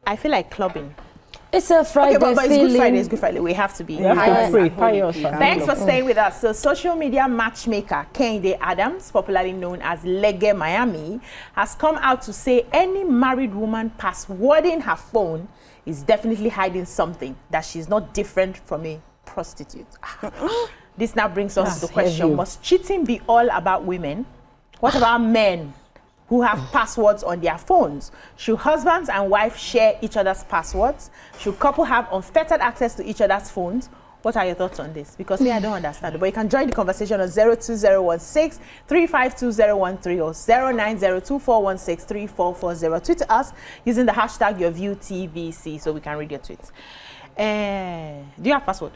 I feel like clubbing. It's a Friday but it's feeling. Good Friday. It's Good Friday. We have to be. Thanks for staying with us. So, social media matchmaker Kehinde Adams, popularly known as Lege Miami, has come out to say any married woman passwording her phone is definitely hiding something, that she's not different from a prostitute. This now brings us to the question: heavy. Must cheating be all about women? What about men who have passwords on their phones? Should husbands and wives share each other's passwords? Should couple have unfettered access to each other's phones? What are your thoughts on this? Because me, I don't understand. But you can join the conversation on 02016 352013 or 0902416 3440. Tweet to us using the hashtag YourViewTVC so we can read your tweets. Do you have password?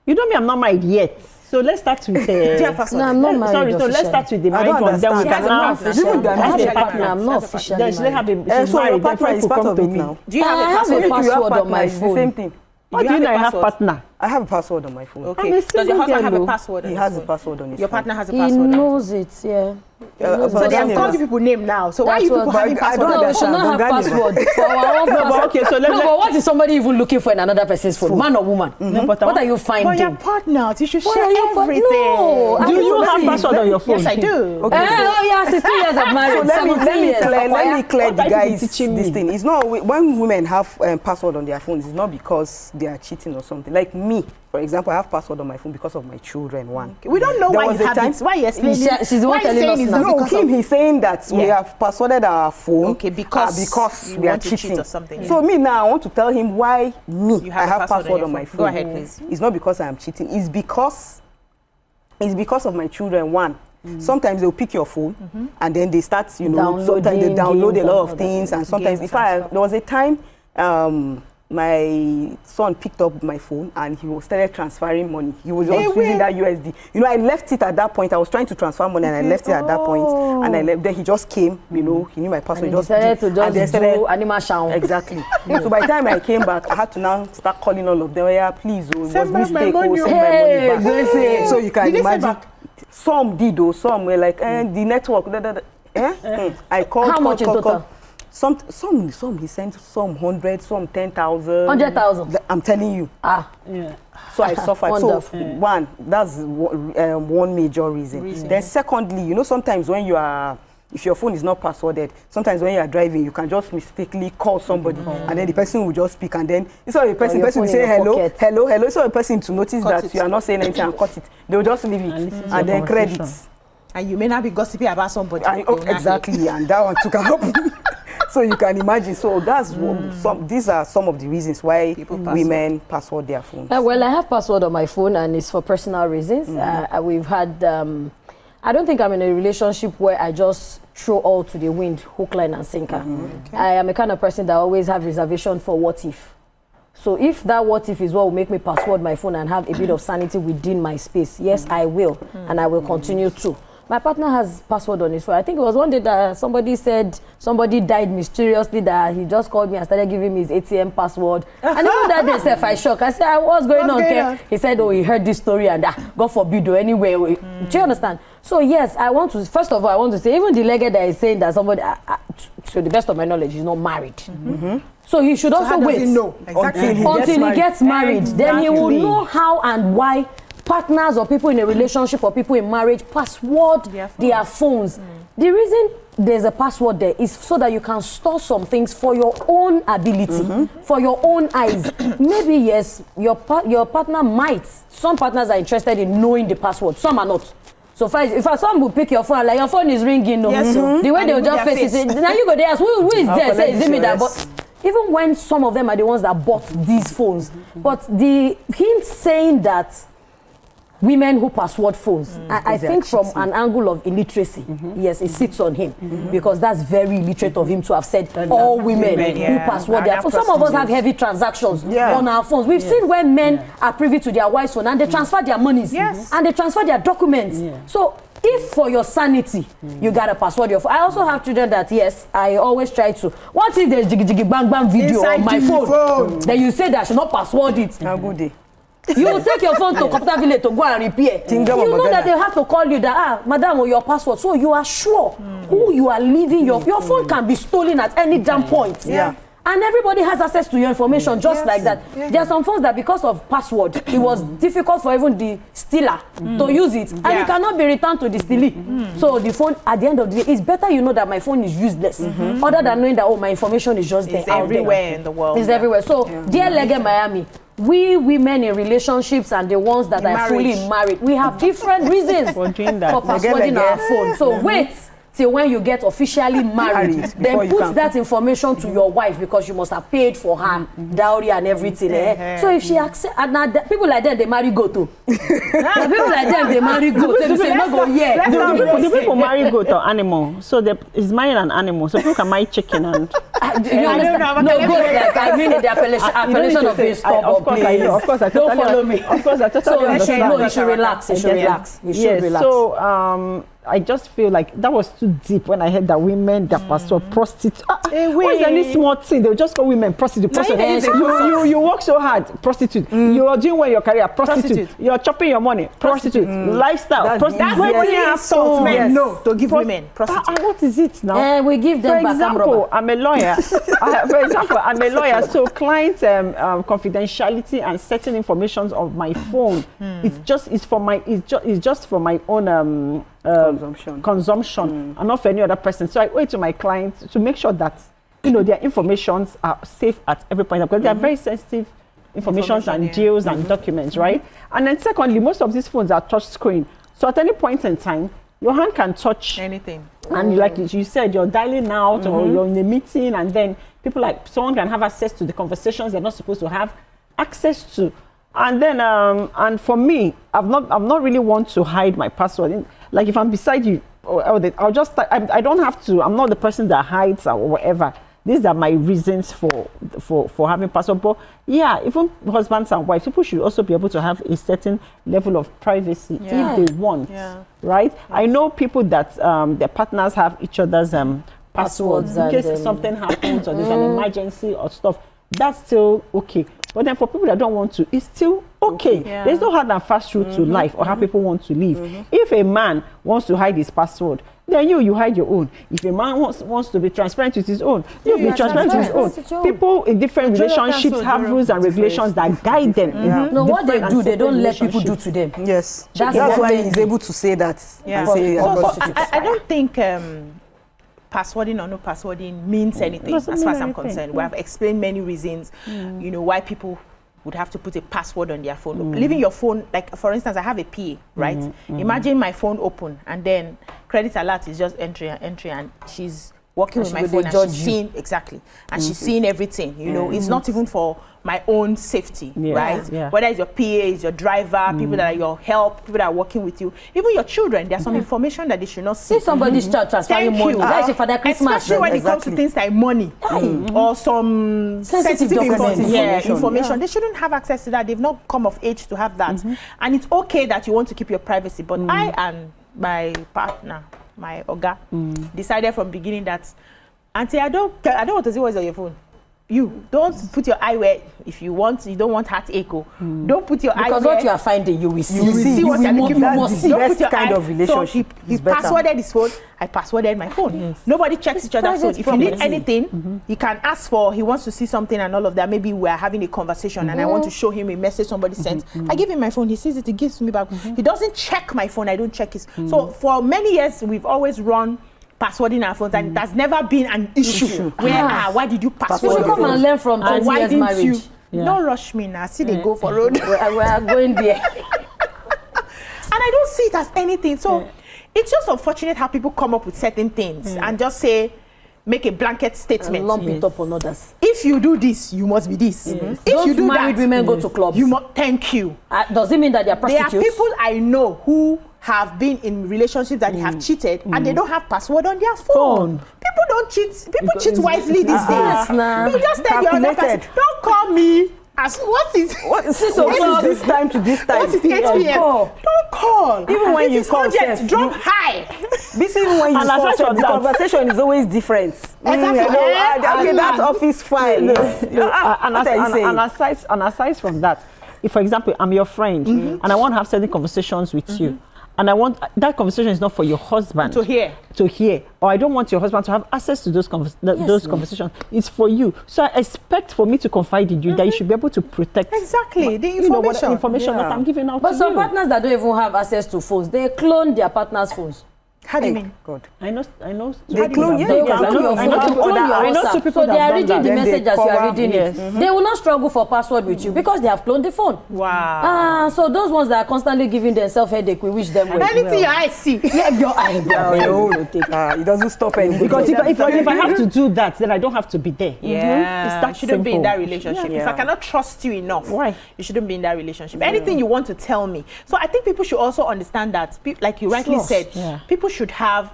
You know me, I'm not married yet. So let's start with do you have password? No, I'm not married. Sorry, so let's start with the married one. Then we can I have a partner. I'm not officially married. So your partner is part of it now. Do you have a password? password? I have a password on my It's the phone. same thing. What do you know? I have partner. I have a password on my phone. Okay. Does your husband have a password? He has a password on his phone. Your partner has a He password. knows it, yeah. So they have called you people name now. So why are you people having password? No, we should not have password for our own password. Okay, so but what is somebody even looking for in another person's phone? Man or woman? What are you finding? For your partners, you should share everything. No. Do you have password on your phone? Yes, I do. Okay, oh yes, it's 2 years of marriage. Let me clear the guys this thing. It's not when women have password on their phones, it's not because they are cheating or something. Like me, for example, I have password on my phone because of my children. One. We don't know why you have it. Why you explaining? She's the one telling us now. No, Kim, he's saying that we have passworded our phone. Okay, because we are want to cheating cheat or something. So me now, I want to tell him why you I have password on my phone. Go ahead, please. It's not because I am cheating. It's because of my children. One. Sometimes they'll pick your phone and then they start, sometimes they download a lot of things, and sometimes there was a time my son picked up my phone and he started transferring money. He was just using that USD. I left it at that point. I was trying to transfer money and I left it at that point. And I left. Then he just came, he knew my password. And he decided to do animal sound. Exactly. So by the time I came back, I had to now start calling all of them. Yeah, please, it was mistake. Send my money back. So you can imagine. Some did, some were like, the network. I called. How much in total? Some he sent some 100, some 10,000. 100,000. I'm telling you. Yeah. So I suffered. So that's one major reason. Then secondly, sometimes when if your phone is not passworded, sometimes when you are driving, you can just mistakenly call somebody, and then the person will just speak, and then it's not a person will say hello. It's not a person to notice that you are not saying anything and cut it. They will just leave it and then credits. And you may not be gossiping about somebody. Exactly, and that one took up. So you can imagine. So that's these are some of the reasons why women password their phones. Well, I have password on my phone, and it's for personal reasons. We've had. I don't think I'm in a relationship where I just throw all to the wind, hook, line, and sinker. Okay. I am a kind of person that always have reservation for what if. So if that what if is what will make me password my phone and have a bit of sanity within my space, yes, I will, and I will continue to. My partner has password on his phone. I think it was one day that somebody said somebody died mysteriously, that he just called me and started giving me his ATM password. And even that day, self, I shocked. I said, what's going on? He said, he heard this story and God forbid, anyway. Do you understand? So yes, first of all, I want to say, even the legate that is saying that somebody, to the best of my knowledge, is not married. So he should also wait until he gets married. Then he will know how and why partners or people in a relationship or people in marriage password their phones. The reason there's a password there is so that you can store some things for your own ability, for your own eyes. Maybe yes, your partner might. Some partners are interested in knowing the password. Some are not. So if some will pick your phone, like your phone is ringing, the way they'll just face it. Now you go there, ask who is there? Say, is it me that? But even when some of them are the ones that bought these phones, but him saying that women who password phones, I think from an angle of illiteracy, yes, it sits on him, because that's very illiterate of him to have said all women who password their phones. Some of us have heavy transactions on our phones. We've seen where men are privy to their wife's phone and they transfer their monies and they transfer their documents. So if for your sanity, you got to password your phone. I also have children that, yes, I always try to. What if there's jiggy jiggy bang bang video on my phone? Then you say that I should not password it. How good day. You will take your phone to Computer Village to go and repair. You know that they have to call you that, madam, or your password. So you are sure who you are leaving. Your phone can be stolen at any damn point. And And everybody has access to your information just like that. There are some phones that because of password, it was difficult for even the stealer to use it. And it cannot be returned to the stealee. So the phone, at the end of the day, it's better you know that my phone is useless. Other than knowing that, oh, my information is just there. It's everywhere in the world. It's everywhere. So, dear Lege Miami, we women in relationships and the ones that are fully married, we have different reasons for passwording our phone. So wait till when you get officially married, then put that information to your wife because you must have paid for her dowry and everything. So if she accepts, and people like that, they marry goat too. People like that, they marry goat. They say, no go, the people marry goat or animal. So it's marrying an animal. So people can marry chicken and... you understand? No, goat, like I mean the appellation of being stubborn, please. I know, of course, I totally, don't follow me. Of course, I totally understand. No, you should relax. You should relax. You should relax. So, I just feel like that was too deep when I heard that women that pastor prostitute. What is any small thing? They'll just call women prostitute. You work so hard, prostitute. You are doing well in your career, prostitute. You are chopping your money, prostitute. Lifestyle, That's what insult men to give women prostitute. What is it now? We give them For example, I'm a lawyer. I'm a lawyer. So client confidentiality and certain information of my phone, it's just for my own consumption and not for any other person. So I owe it to my clients to make sure that their informations are safe at every point because they are very sensitive information and deals and documents, right? And then secondly, most of these phones are touch screen. So at any point in time, your hand can touch anything. And like you said, you're dialing out or you're in a meeting, and then someone can have access to the conversations they're not supposed to have access to. And then, and for me, I'm not really want to hide my password. Like if I'm beside you, I'll just, I don't have to. I'm not the person that hides or whatever. These are my reasons for having password. But yeah, even husbands and wives, people should also be able to have a certain level of privacy if they want, right? Yes. I know people that their partners have each other's passwords in case something happens or there's an emergency or stuff. That's still okay. But then for people that don't want to, it's still okay. There's no hard and fast rule to life or how people want to live. If a man wants to hide his password, then you hide your own. If a man wants to be transparent with his own, you be transparent with his own. People in different relationships have rules and regulations that guide them. No, what they do, they don't let people do to them. Yes. That's why he's able to say that. Yeah. I don't think passwording or no passwording means anything as far as I'm concerned. We have explained many reasons, why people would have to put a password on their phone. Leaving your phone, like for instance, I have a PA, right? Imagine my phone open and then credit alert is just entry, and she's working with my phone and she's seeing and she's seeing everything. It's not even for my own safety, right? Whether it's your PA, it's your driver, people that are your help, people that are working with you, even your children. There's some information that they should not see. See somebody's child transferring money. That's for that Christmas. Especially when it comes to things like money or some sensitive information. They shouldn't have access to that. They've not come of age to have that. And it's okay that you want to keep your privacy, but I and my partner, my Oga, decided from beginning that, Auntie, I don't want to see what's on your phone. You don't put your eye where, if you don't want heart echo. Don't put your eye where. Because what you are finding, you will see. You will see what you're looking for. That's the best kind of relationship. So he passworded his phone. I passworded my phone. Nobody checks each other's phone. If you need anything, he can ask for. He wants to see something and all of that. Maybe we're having a conversation and I want to show him a message somebody sent. I give him my phone. He sees it. He gives me back. He doesn't check my phone. I don't check his. So for many years, we've always run passwording our phones, and it has never been an issue where why did you password? You should come and learn from 20 why years didn't marriage. you? Don't rush me now. See, they go for road. We are going there. And I don't see it as anything. So it's just unfortunate how people come up with certain things and just say, make a blanket statement. Lump it up on others. If you do this, you must be this. If Don't you do married that, women go to clubs. You must. Thank you. Does it mean that they are prostitutes? There are people I know who have been in relationships that they have cheated and they don't have password on their phone. People don't cheat. People cheat wisely these days. You just tell your other person, don't call me. What is this time to this time? What is 8 p.m.? Don't call. Even when you call, drop high. Even when you call, the conversation is always different. Exactly. Okay, that office fine. And aside from that, if for example I'm your friend and I want to have certain conversations with you, and I want that conversation is not for your husband To hear. or I don't want your husband to have access to those conversations. It's for you. So I expect for me to confide in you that you should be able to protect Exactly. The information. you know, what information that I'm giving out But to some you. partners that don't even have access to phones, they clone their partner's phones. How do you mean? God. I know. They clone, yeah. They You will can clone your clone. phone. I know two people So that they are have reading done the that. Then they message as you are cover- reading yes. it. They will not struggle for password with you because they have cloned the phone. Wow. So those ones that are constantly giving themselves headache, we wish them well. Anything your eyes see. Yeah, your eyebrow. It doesn't stop anything. Because if I have to do that, then I don't have to be there. Yeah, It's that you shouldn't be in simple. that relationship. Yeah. If I cannot trust you enough, Why? you shouldn't be in that relationship. Anything you want to tell me. So I think people should also understand that, like you rightly Trust. said, Yeah. people should have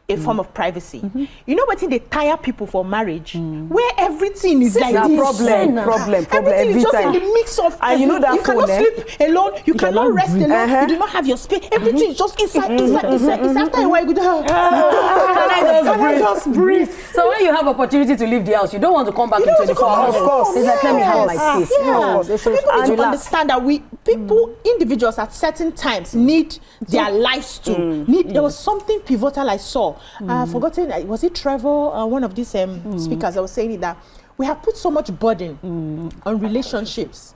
a form of privacy. You know what thing they tire people for marriage? Where everything is like Now, this. problem Everything every is just time. in the mix of. And you know that you cannot phone, sleep alone. You cannot cannot rest breathe. alone. You do not have your space. Everything is just inside. It's after a while you go, can I just breathe? So when you have opportunity to leave the house, you don't want to come back You in don't want to 24 come hours. back. Of course. It's like, let me have my space. Yes. So People need to relax. understand that people, individuals at certain times need their lives to. There was something pivotal I saw. I've forgotten, was it Trevor, one of these speakers, I was saying it, that we have put so much burden on relationships.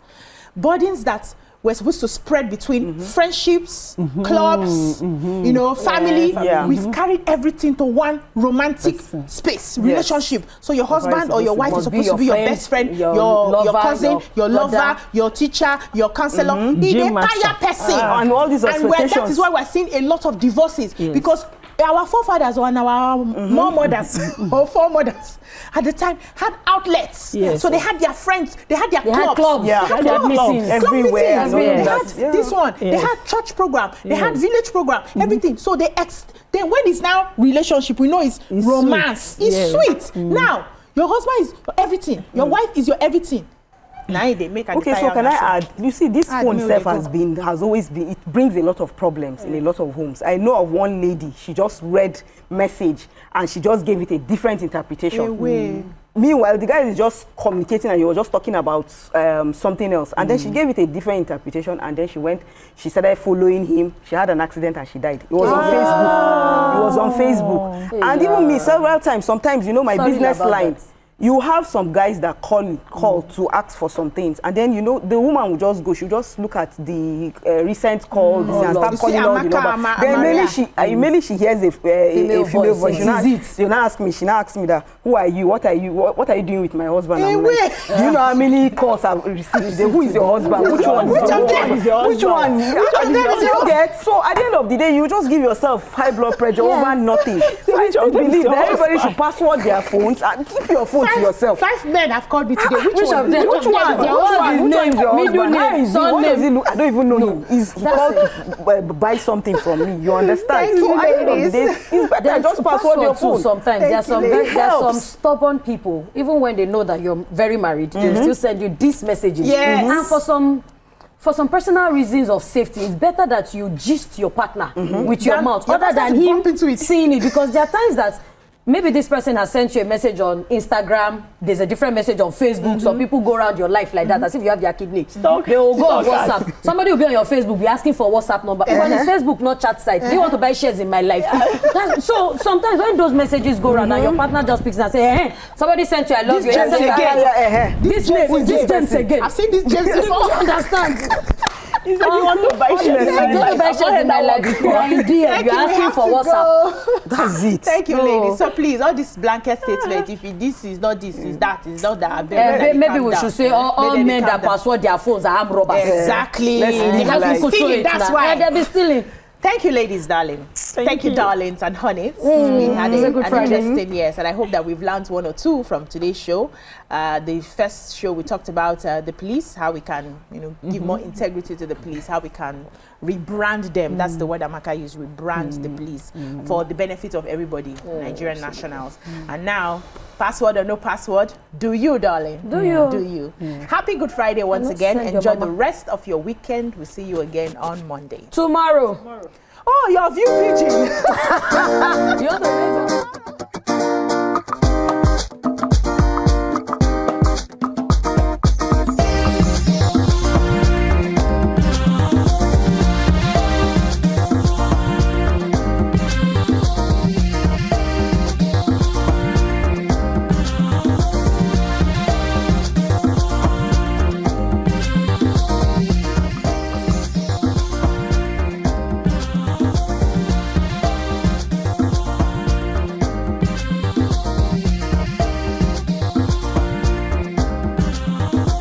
Burdens that we're supposed to spread between friendships, clubs, you know, family. Yeah. We've carried everything to one romantic space, relationship. So your husband or your wife is supposed to be your best friend, your cousin, your lover, your teacher, your counselor, the Gym entire master. person. And all these that expectations. is why we're seeing a lot of divorces, because our forefathers and our mothers or foremothers at the time had outlets. Yes. So they had their friends, they had their They clubs. had clubs. Yeah. They had They had clubs. meetings. Club Everywhere. meetings. Everywhere. They had this one. They had church program. They had village program. Everything. So then when it's now relationship, we know it's romance. Sweet. It's Yes. sweet. Now your husband is your everything. Your wife is your everything. Now they make an Okay, so entire can I nation. add? You see, this Add phone me, itself Olego. has always been. It brings a lot of problems in a lot of homes. I know of one lady. She just read message and she just gave it a different interpretation. Meanwhile, the guy is just communicating and he was just talking about something else. And then she gave it a different interpretation. And then she started following him. She had an accident and she died. It was on Facebook. It was on Facebook. And even me, several times, sometimes, you know, my Sorry business about line. that. You have some guys that call to ask for some things, and then you know the woman will just go. She'll just look at the recent call and start You calling see all the Amaka, number. Then immediately she hears a female voice. She'll now ask me. She now asks me that, who are you? What are you? What are you doing with my husband? I'm like, do you know how many calls I've received? Who is your husband? Which one? Which one? You get? So at the end of the day, you just give yourself high blood pressure over nothing. So I still believe that everybody should password their phones and keep your phone to yourself. 5 men have called me today. Which of one? them? Which one? What's his name? Middle name, son name. I don't even know him. He called to buy something from me. You understand? Thank So you, at the end of the ladies. day, it's better just password your phone. Sometimes there are some It there are some helps. stubborn people, even when they know that you're very married, they'll still send you these messages. Yes. And for some personal reasons of safety, it's better that you gist your partner with your mouth, your other partner than to him bump into it. seeing it, because there are times that maybe this person has sent you a message on Instagram, there's a different message on Facebook. Some people go around your life like that as if you have their kidney. They will go on WhatsApp. Somebody will be on your Facebook, be asking for WhatsApp number. But it's Facebook, not chat site. Do you want to buy shares in my life? So sometimes when those messages go around and your partner just picks and say, hey, somebody sent you, I love you. James again. This James again. I've seen this James You before. don't understand. He said you want to buy shares. I want to buy shares in my life. You're Thank you're you, we asking have for to WhatsApp. go. That's it. Thank you, No. ladies. So please, all this blanket statement, if this is not this, is that, is not that. Maybe we should say all men that password their phones are armed robbers. Exactly. Let's They have legalize. been stealing, that's why. They'll be stealing. Thank you, ladies, darling. Thank you, darlings and honeys. We had It's a an good Friday. interesting, yes, and I hope that we've learned one or two from today's show. The first show we talked about the police, how we can, give more integrity to the police, how we can rebrand them. That's the word Amaka used, rebrand the police for the benefit of everybody, Nigerian nationals. And now, password or no password, do you, darling? Do you? Do you? Happy Good Friday once not again. send your Enjoy the mama. rest of your weekend. We'll see you again on Monday. Tomorrow. Oh, your view pigeon. You're the reason.